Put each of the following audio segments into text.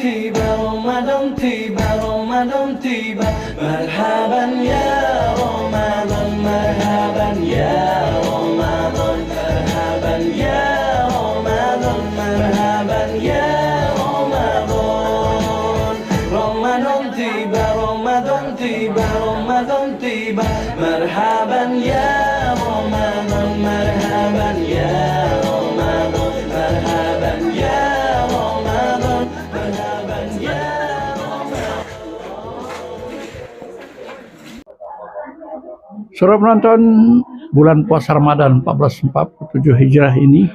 tiba, Ramadan tiba, Ramadan tiba. Marhaban ya Ramadan, marhaban ya Ramadan, marhaban ya Ramadan, marhaban ya Ramadan. Ramadan tiba, Ramadan tiba, Ramadan tiba. Marhaban ya Ramadan, marhaban ya Ramadan, marhaban ya Ramadan, marhaban ya Ramadan. Saudara penonton, bulan puasa Ramadan 1447 Hijrah ini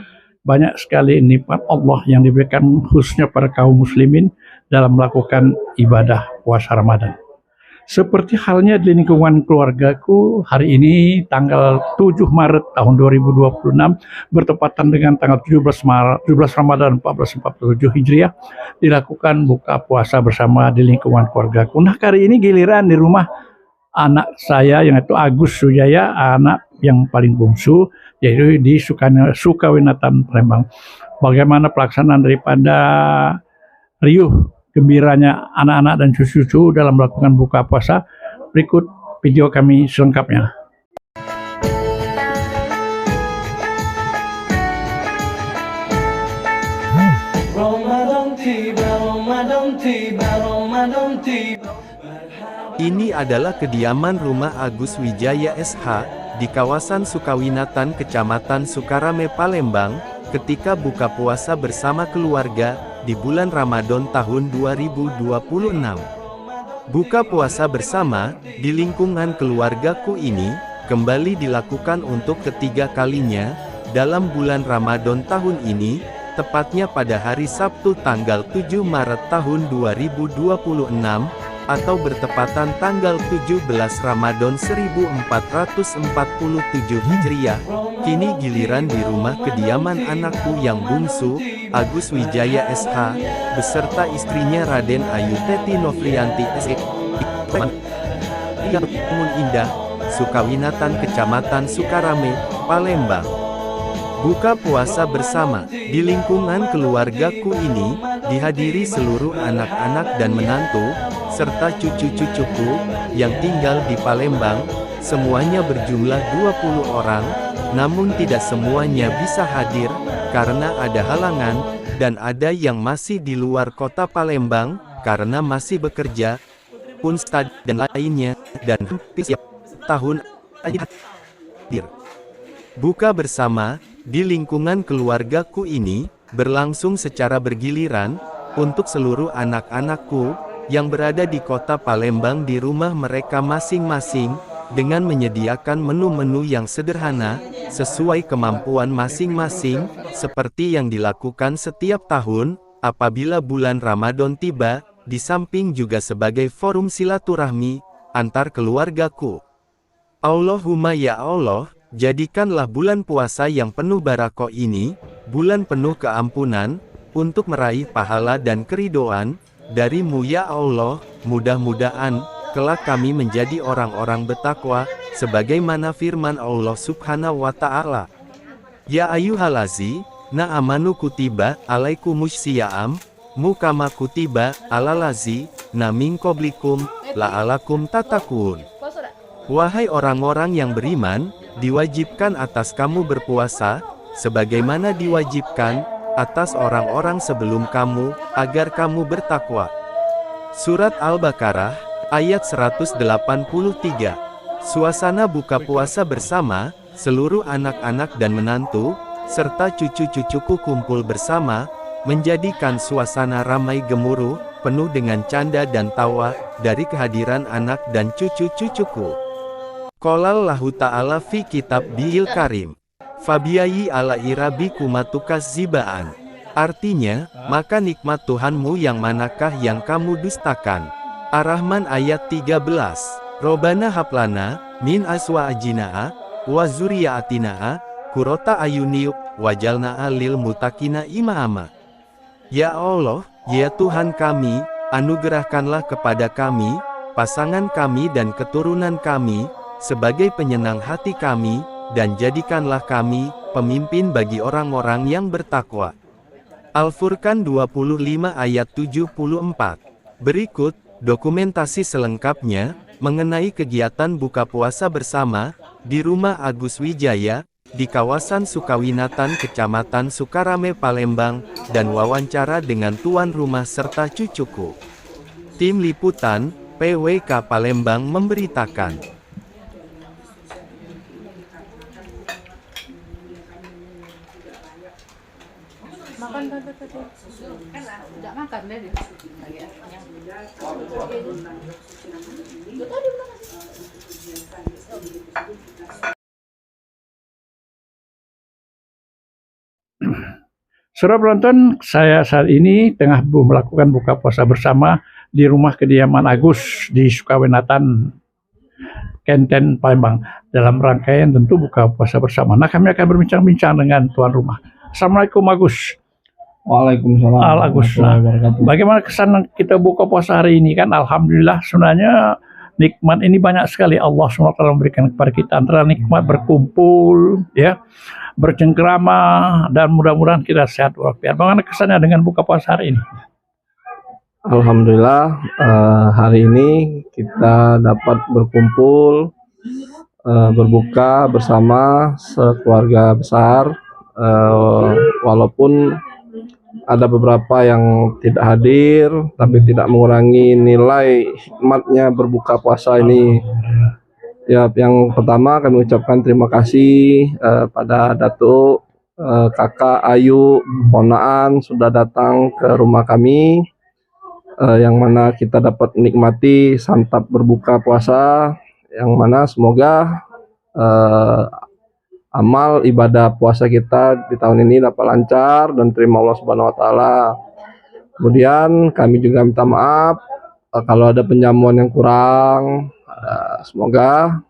banyak sekali nikmat Allah yang diberikan khususnya pada kaum muslimin dalam melakukan ibadah puasa Ramadan. Seperti halnya di lingkungan keluargaku, hari ini tanggal 7 Maret tahun 2026 bertepatan dengan tanggal 17 Ramadan 1447 Hijriah dilakukan buka puasa bersama di lingkungan keluargaku. Nah, kali ini giliran di rumah anak saya yang itu Agus Sujaya, anak yang paling bungsu, yaitu di Sukawinatan Palembang. Bagaimana pelaksanaan daripada riuh gembiranya anak-anak dan cucu-cucu dalam melakukan buka puasa? Berikut video kami selengkapnya. Ramadan tiba, Ramadan tiba, Ramadan tiba. Ini adalah kediaman rumah Agus Wijaya SH, di kawasan Sukawinatan Kecamatan Sukarame Palembang, ketika buka puasa bersama keluarga, di bulan Ramadan tahun 2026. Buka puasa bersama, di lingkungan keluargaku ini, kembali dilakukan untuk ketiga kalinya, dalam bulan Ramadan tahun ini, tepatnya pada hari Sabtu tanggal 7 Maret tahun 2026, atau bertepatan tanggal 17 Ramadan 1447 Hijriah. Kini giliran di rumah kediaman anakku yang bungsu, Agus Wijaya SH, beserta istrinya Raden Ayu Teti Novrianti SE. Bangun Indah, Sukawinatan Kecamatan Sukarame, Palembang. Buka puasa bersama, di lingkungan keluargaku ini, dihadiri seluruh anak-anak dan menantu, serta cucu-cucuku, yang tinggal di Palembang, semuanya berjumlah 20 orang, namun tidak semuanya bisa hadir, karena ada halangan, dan ada yang masih di luar kota Palembang, karena masih bekerja, pun stad dan lainnya, dan hampir setiap tahun hadir. Buka bersama, di lingkungan keluargaku ini, berlangsung secara bergiliran, untuk seluruh anak-anakku, yang berada di kota Palembang di rumah mereka masing-masing, dengan menyediakan menu-menu yang sederhana, sesuai kemampuan masing-masing, seperti yang dilakukan setiap tahun, apabila bulan Ramadan tiba, di samping juga sebagai forum silaturahmi, antar keluargaku. Allahumma ya Allah, jadikanlah bulan puasa yang penuh barakoh ini, bulan penuh keampunan, untuk meraih pahala dan keridoan, dari-Mu ya Allah. Mudah-mudahan, kelak kami menjadi orang-orang bertakwa, sebagaimana firman Allah Subhanahu wa Ta'ala. Ya ayyuhalazi, amanu kutiba, alaikumus siyam, mukama kutiba, alalazi, min qablikum, la'alakum tatakun. Wahai orang-orang yang beriman, diwajibkan atas kamu berpuasa, sebagaimana diwajibkan atas orang-orang sebelum kamu, agar kamu bertakwa. Surat Al-Baqarah, ayat 183. Suasana buka puasa bersama, seluruh anak-anak dan menantu, serta cucu-cucuku kumpul bersama, menjadikan suasana ramai gemuruh, penuh dengan canda dan tawa, dari kehadiran anak dan cucu-cucuku. Qalallahu ta'ala fi kitab Bihil Karim. Fabiyayi ala irabi kumatukas zibaan. Artinya, maka nikmat Tuhanmu yang manakah yang kamu dustakan. Ar-Rahman ayat 13. Robana haplana, min aswa ajina'a, wa zuriyaatinaa, kurota ayuniuk, wajalna'a lil mutakina imama. Ya Allah, ya Tuhan kami, anugerahkanlah kepada kami, pasangan kami dan keturunan kami, sebagai penyenang hati kami, dan jadikanlah kami, pemimpin bagi orang-orang yang bertakwa. Al-Furqan 25 ayat 74. Berikut, dokumentasi selengkapnya, mengenai kegiatan buka puasa bersama, di rumah Agus Wijaya, di kawasan Sukawinatan Kecamatan Sukarame Palembang, dan wawancara dengan tuan rumah serta cucuku. Tim Liputan, PWK Palembang memberitakan. Makan tadi. Enggak makan deh dia. Saudara penonton, saya saat ini tengah melakukan buka puasa bersama di rumah kediaman Agus di Sukawinatan, Kenten, Palembang. Dalam rangkaian tentu buka puasa bersama. Nah, kami akan berbincang-bincang dengan tuan rumah. Assalamualaikum Agus. Waalaikumsalam. Agus. Bagaimana kesan kita buka puasa hari ini? Kan alhamdulillah sebenarnya nikmat ini banyak sekali Allah SWT memberikan kepada kita, antara nikmat berkumpul, ya, bercengkrama, dan mudah-mudahan kita sehat walafiat. Bagaimana kesannya dengan buka puasa hari ini? Alhamdulillah, hari ini kita dapat berkumpul, berbuka bersama sekeluarga besar, walaupun ada beberapa yang tidak hadir, tapi tidak mengurangi nilai hikmatnya berbuka puasa ini. Ya, yang pertama kami ucapkan terima kasih pada Datuk, Kakak Ayu, Ponaan sudah datang ke rumah kami, yang mana kita dapat menikmati santap berbuka puasa, yang mana semoga amal ibadah puasa kita di tahun ini dapat lancar dan terima Allah Subhanahu wa taala. Kemudian kami juga minta maaf kalau ada penjamuan yang kurang. Semoga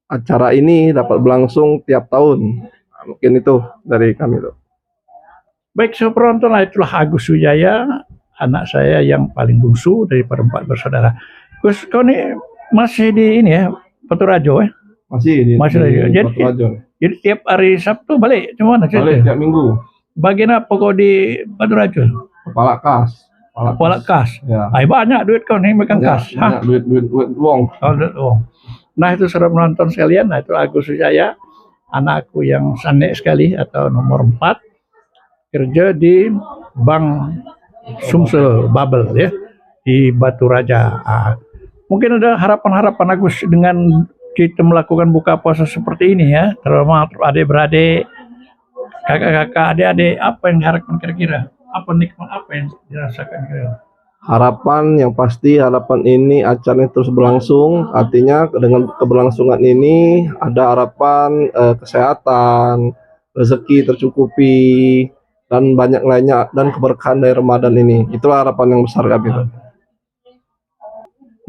acara ini dapat berlangsung tiap tahun. Mungkin itu dari kami tuh. Baik, so penonton, itulah Agus Wijaya, anak saya yang paling bungsu daripada 4 bersaudara. Gus, kau ini masih di ini ya, Peturajo ya? Masih Jadi tiap hari Sabtu balik cuma mana? Balik tiap minggu. Bagian apa kau di Peturajo? Kepala kas. Kepala kas. Ya. Ay, banyak duit kau nih megang kas. Banyak duit uang. Oh, duit uang. Nah, itu saudara penonton sekalian, nah itu Agus Wijaya, anakku yang sanek sekali atau nomor 4, kerja di Bank Sumsel Babel ya, di Batu Raja. Mungkin ada harapan-harapan Agus dengan kita melakukan buka puasa seperti ini ya, terutama adik-beradik, kakak-kakak, adik-adik, apa yang diharapkan kira-kira? Apa nikmat apa yang dirasakan kira-kira? Harapan yang pasti, harapan ini acaranya terus berlangsung, artinya dengan keberlangsungan ini ada harapan kesehatan, rezeki tercukupi, dan banyak lainnya, dan keberkahan dari Ramadan ini. Itulah harapan yang besar kami.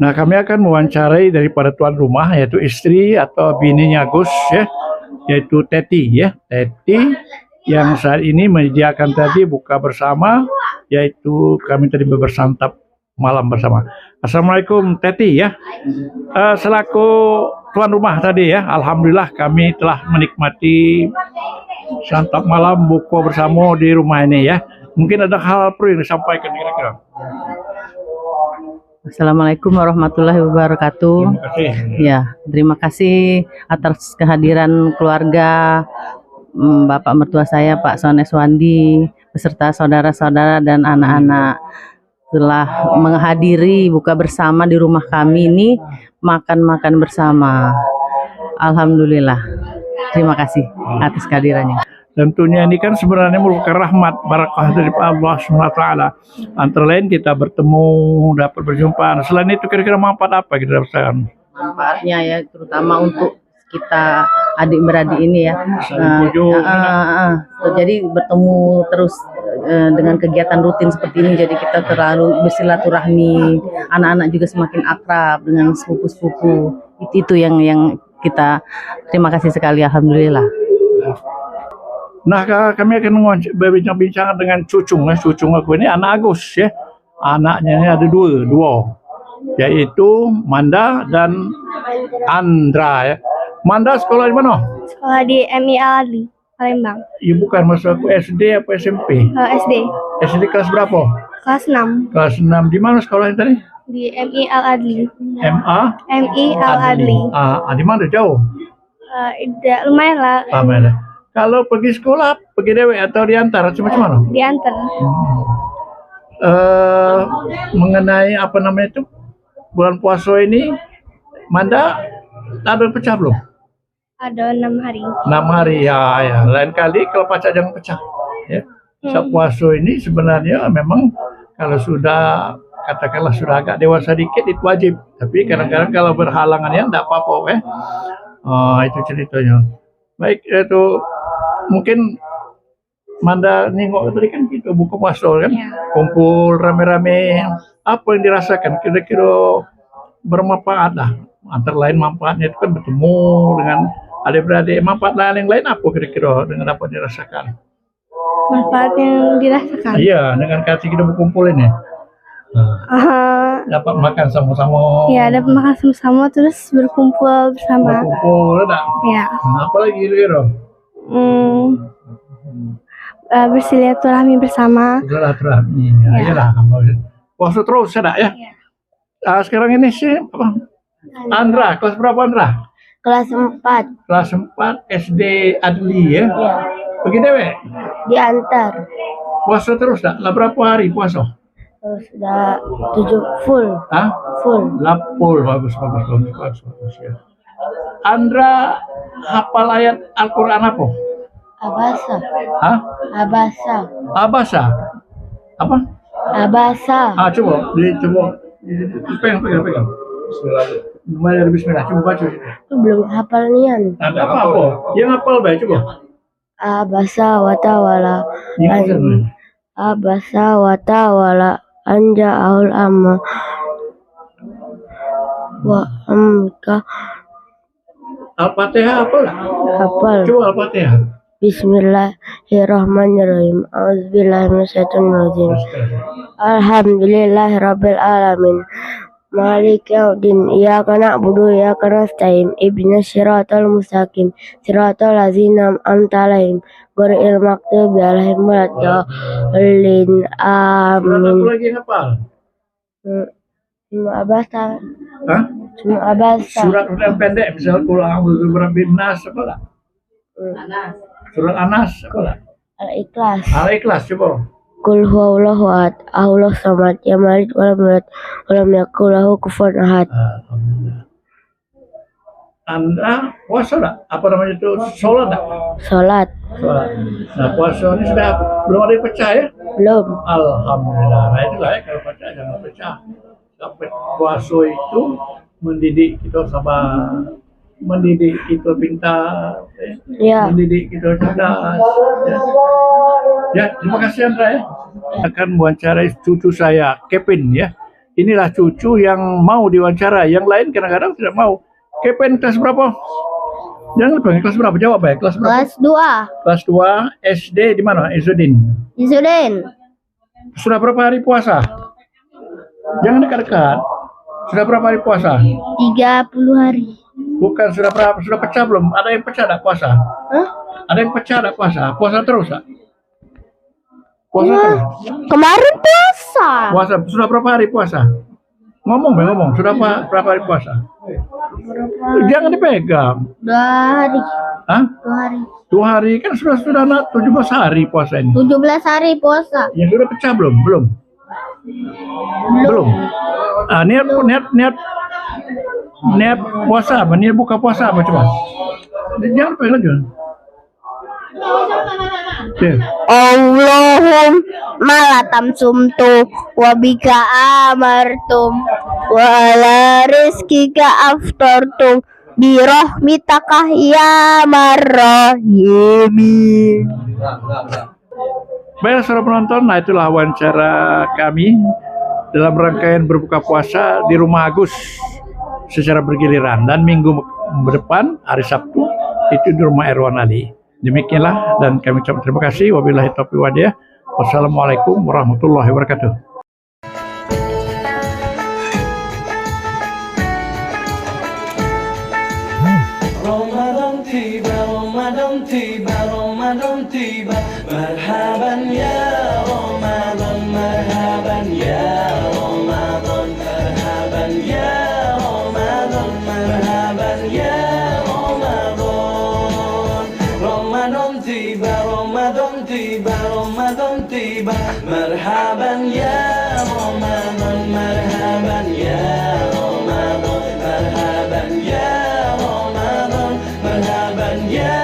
Nah, kami akan mewawancarai daripada tuan rumah, yaitu istri atau bininya Gus ya, yaitu Teti ya, Teti yang saat ini menyediakan tadi buka bersama, yaitu kami tadi bersantap malam bersama. Assalamualaikum Teti ya. Selaku tuan rumah tadi ya, alhamdulillah kami telah menikmati santap malam buka bersama di rumah ini ya. Mungkin ada hal perlu yang disampaikan kira-kira. Assalamualaikum warahmatullahi wabarakatuh. Ya, terima kasih atas kehadiran keluarga Bapak mertua saya Pak Sones Wandi beserta saudara-saudara dan anak-anak telah menghadiri buka bersama di rumah kami ini, makan-makan bersama. Alhamdulillah. Terima kasih atas kehadirannya. Tentunya ini kan sebenarnya merupakan rahmat barakah dari Allah SWT. Antara lain kita bertemu, dapat berjumpa. Selain itu kira-kira manfaat apa kita dapatkan? Manfaatnya ya terutama untuk kita adik-beradik ini ya. Jadi bertemu terus dengan kegiatan rutin seperti ini, jadi kita terlalu bersilaturahmi, anak-anak juga semakin akrab dengan sepupu-sepupu. Itu yang kita terima kasih sekali, alhamdulillah. Nah, kami akan berbincang-bincang dengan cucung ya. Cucung aku ini anak Agus ya. Anaknya ini ada dua, yaitu Manda dan Andra ya. Manda sekolah di mana? Sekolah di MI Palembang. Iya bukan, maksud aku SD apa SMP? SD SD kelas berapa? kelas 6 Kelas 6. Di mana sekolahnya tadi? di MI Al Adli. MA MI Al Adli. Di mana jauh? Lumayan lah. Mana? Kalau pergi sekolah, pergi dewe atau diantar? Macam mana? Diantar. Mengenai apa namanya itu bulan puasa ini, Manda ada pecah belum? Ada 6 hari. 6 hari ya. Lain kali kalau pecah jangan pecah. Ya. Saat puasa ini sebenarnya memang kalau sudah katakanlah sudah agak dewasa dikit itu wajib. Tapi kadang-kadang kalau berhalangan ya enggak apa-apa itu ceritanya. Baik, itu mungkin Manda nengok tadi kan kita buka puasa kan, kumpul rame-rame. Apa yang dirasakan? Kira-kira bermanfaat lah. Antara lain manfaatnya itu kan bertemu dengan adik-beradik. Manfaat yang lain apa kira-kira dengan apa yang dirasakan? Manfaat yang dirasakan. Iya, dengan kasih kita berkumpul ini. Dapat makan sama-sama. Ya, dapat makan sama-sama terus berkumpul bersama. Berkumpul, ada. Ya. Apa lagi kira-kira? Bersilaturahmi bersama. Silaturahmi. Iyalah. Puasa terus ada ya. Sekarang ini sih apa? Andra, kelas berapa Andra? Kelas 4 Kelas 4 SD Adli ya. Pergi dewe? diantar. Puasa terus tak? Lah berapa hari puasa? Sudah 7 full. Hah? Full. Lapul, bagus ya. Andra hafal ayat Al-Quran apa? Abasa. Hah? Abasa. Abasa? Apa? Abasa. Coba, pegang. Mulai dari Bismillah, coba baca. Itu belum hafal nian. Ada apa? Yang hafal baik, coba. Abasa wa tawala. Yang Abasa wa tawala anja aul amma wa amka. Al-Fatihah apa lah? Hafal. Coba Al-Fatihah. Bismillahirrahmanirrahim. Auzubillahi minasyaitonirrajim. Alhamdulillahirabbil alamin. Maliki yaumiddin. Iyyaka na'budu wa iyyaka nasta'in. Ihdinas siratal mustaqim. Siratal ladzina an'amta 'alaihim ghairil maghdubi 'alaihim waladdallin. Amin. Apa lagi yang hafal? Cuma abasa. Hah? Cuma abasa. Surat yang pendek, misalnya Qul a'udzu birabbin nas apa lah? Surat Anas apa lah? Al-Ikhlas. Al-Ikhlas coba. Qul huwallahu ahad, Allahus samad, lam yalid wa lam yulad wa lam yakul lahu kufuwan ahad. Alhamdulillah. Anda puasa tak? Apa namanya itu? Sholat tak? Salat. Sholat. Nah puasa ini sudah belum ada yang pecah ya? Belum. Alhamdulillah. Nah itulah ya, kalau pecah jangan pecah. Sampai puasa itu mendidik kita sabar, mendidik kita pintar, Ya. mendidik kita cerdas. Ya, terima kasih Andra ya. Akan mewawancarai cucu saya, Kevin ya. Inilah cucu yang mau diwawancara, yang lain kadang-kadang tidak mau. Kevin kelas berapa? Jangan lupa kelas berapa? Jawab ya, kelas berapa? Kelas 2. Kelas 2 SD di mana? Izzuddin. Izzuddin. Sudah berapa hari puasa? Jangan dekat-dekat. Sudah berapa hari puasa? 30 hari. Bukan sudah berapa? Sudah pecah belum? Ada yang pecah tak puasa? Hah? Ada yang pecah tak puasa? Puasa terus tak? Puasa terus? Kemarin puasa. Puasa. Sudah berapa hari puasa? Ngomong. Sudah berapa hari puasa? Jangan dipegang. 2 hari. Hah? 2 hari. 2 hari kan sudah 17 hari puasa ini. 17 hari puasa. Yang sudah pecah belum? Belum. Niat puasa apa? Niat buka puasa apa coba? Jangan pegang lagi. Allahumma latam sumtu wa bika amartum wa ala rizkika aftartum bi rahmitaka ya marrahimin. Baik saudara penonton, nah itulah wawancara kami dalam rangkaian berbuka puasa di rumah Agus secara bergiliran, dan minggu depan hari Sabtu itu di rumah Erwan Ali. Demikianlah, dan kami ucapkan terima kasih. Wabillahi taufiq wal hidayah. Wassalamualaikum warahmatullahi wabarakatuh. Ramadan tiba, Ramadan tiba, Ramadan Ramadan tiba, marhaban ya Ramadan, marhaban ya Ramadan, marhaban ya Ramadan, marhaban ya Ramadan. Ramadan tiba, Ramadan tiba, Ramadan tiba, marhaban ya Ramadan, marhaban ya Ramadan, marhaban ya Ramadan, marhaban ya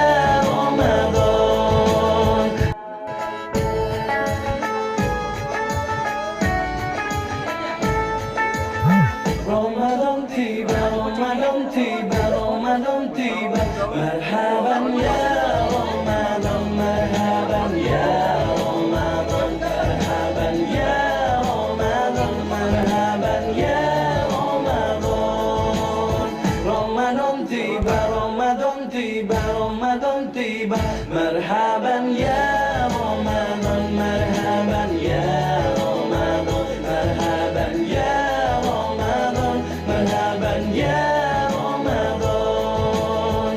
Ramadan. Ramadan tiba, Ramadan tiba, Ramadan tiba, marhaban ya Ramadan, marhaban ya Ramadan, marhaban ya Ramadan, marhaban ya Ramadan. Ramadan tiba, Ramadan tiba, Ramadan tiba, marhaban ya Ramadan, marhaban ya Ramadan, marhaban ya Ramadan, marhaban ya Ramadan.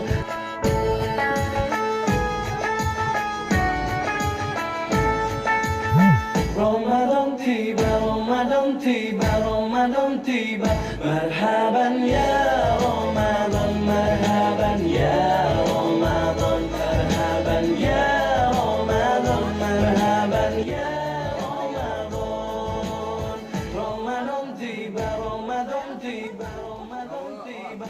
Ramadan tiba, Ramadan tiba, Ramadan tiba, marhaban ya Ramadan, marhaban ya Ramadan, marhaban ya Ramadan, marhaban ya Ramadan. Ramadan tiba, Ramadan tiba, Ramadan tiba.